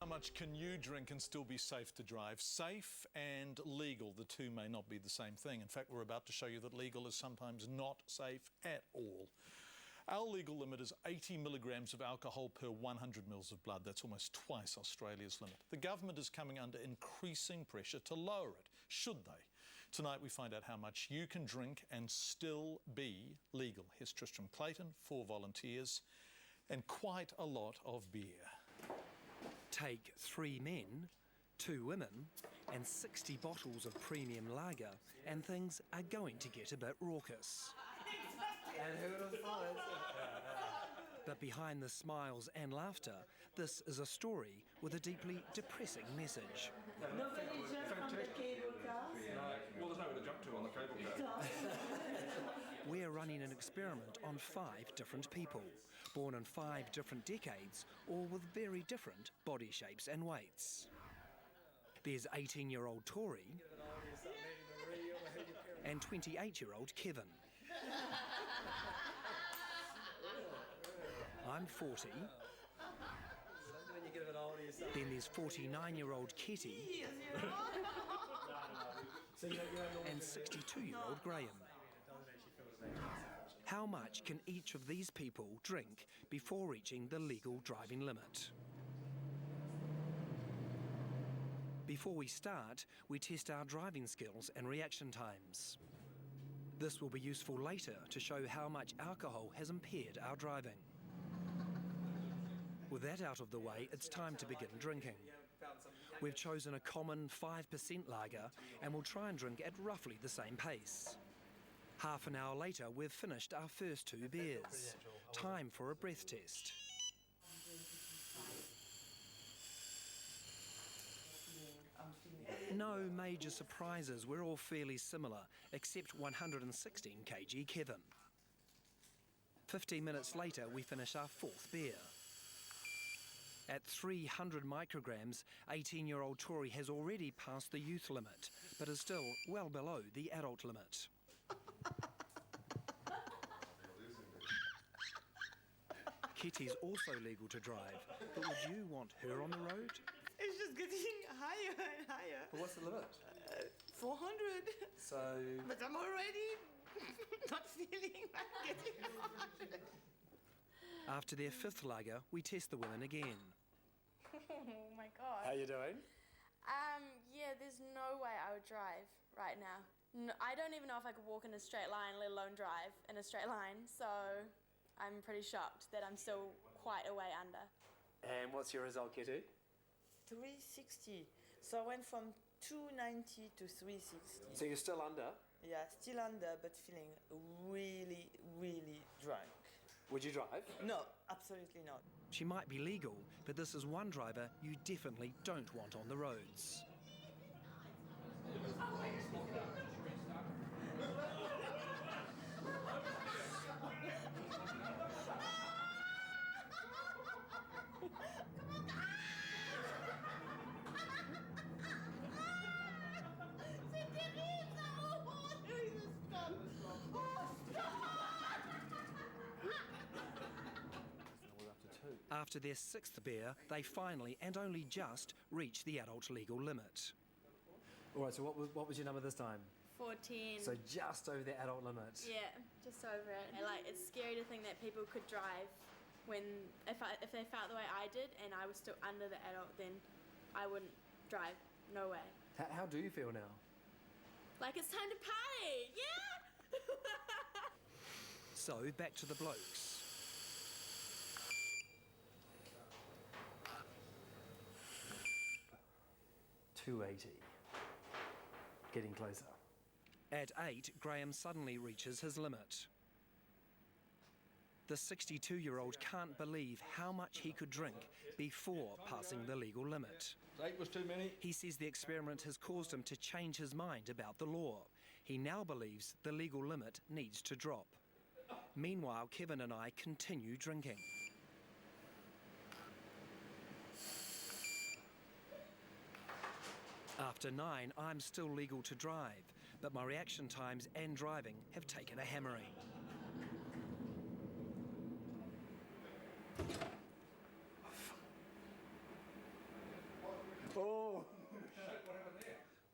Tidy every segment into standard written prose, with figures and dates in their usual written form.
How much can you drink and still be safe to drive? Safe and legal, the two may not be the same thing. In fact, we're about to show you that legal is sometimes not safe at all. Our legal limit is 80 milligrams of alcohol per 100 mils of blood. That's almost twice Australia's limit. The government is coming under increasing pressure to lower it, should they? Tonight we find out how much you can drink and still be legal. Here's Tristram Clayton, 4 volunteers, and quite a lot of beer. Take 3 men, 2 women, and 60 bottles of premium lager, and things are going to get a bit raucous. And who would have thought? But behind the smiles and laughter, this is a story with a deeply depressing message. Nobody jumped on the cable car? Well, there's nowhere to jump to on the cable car. We're running an experiment on 5 different people, born in 5 different decades, all with very different body shapes and weights. There's 18-year-old Tori and 28-year-old Kevin. I'm 40. Then there's 49-year-old Kitty and 62-year-old Graham. How much can each of these people drink before reaching the legal driving limit? Before we start, we test our driving skills and reaction times. This will be useful later to show how much alcohol has impaired our driving. With that out of the way, it's time to begin drinking. We've chosen a common 5% lager and will try and drink at roughly the same pace. Half an hour later, we've finished our first 2 beers. Time for a breath test. No major surprises, we're all fairly similar, except 116 kg Kevin. 15 minutes later, we finish our 4th beer. At 300 micrograms, 18-year-old Tori has already passed the youth limit, but is still well below the adult limit. Kitty's also legal to drive, but would you want her on the road? It's just getting higher and higher. But what's the limit? 400. So... But I'm already not feeling like getting 400. After their 5th lager, we test the women again. Oh my god. How you doing? Yeah, there's no way I would drive right now. No, I don't even know if I could walk in a straight line, let alone drive in a straight line, so I'm pretty shocked that I'm still quite a way under. And what's your result, Kitty? 360. So I went from 290 to 360. So you're still under? Yeah, still under, but feeling really, really drunk. Would you drive? No, absolutely not. She might be legal, but this is one driver you definitely don't want on the roads. After their 6th beer, they finally and only just reach the adult legal limit. All right, so what was your number this time? 14. So just over the adult limit. Yeah, just over it. It's scary to think that people could drive when, if they felt the way I did and I was still under the adult, then I wouldn't drive. No way. How do you feel now? Like it's time to party, yeah? So back to the blokes. .280. Getting closer. At 8, Graham suddenly reaches his limit. The 62-year-old can't believe how much he could drink before passing the legal limit. 8 was too many. He says the experiment has caused him to change his mind about the law. He now believes the legal limit needs to drop. Meanwhile, Kevin and I continue drinking. After 9, I'm still legal to drive, but my reaction times and driving have taken a hammering. Oh!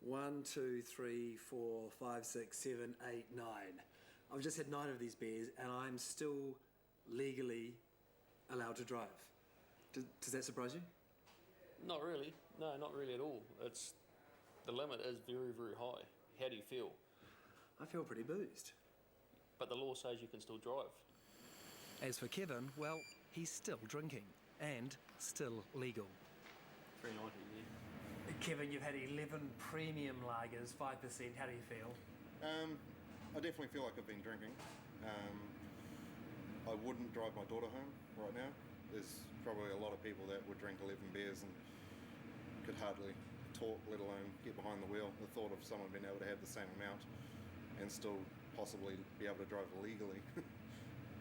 1, 2, 3, 4, 5, 6, 7, 8, 9. I've just had 9 of these beers and I'm still legally allowed to drive. Does that surprise you? Not really. No, not really at all. The limit is very, very high. How do you feel? I feel pretty boozed. But the law says you can still drive. As for Kevin, well, he's still drinking and still legal. 390, yeah. Kevin, you've had 11 premium lagers, 5%. How do you feel? I definitely feel like I've been drinking. I wouldn't drive my daughter home right now. There's probably a lot of people that would drink 11 beers and could hardly talk, let alone get behind the wheel. The thought of someone being able to have the same amount and still possibly be able to drive legally,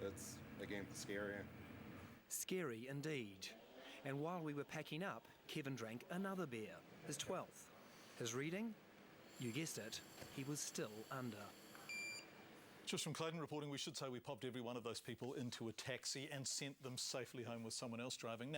it's, again, scarier. Scary indeed. And while we were packing up, Kevin drank another beer, his 12th. His reading? You guessed it, he was still under. Just from Clayton reporting, we should say we popped every one of those people into a taxi and sent them safely home with someone else driving. Now,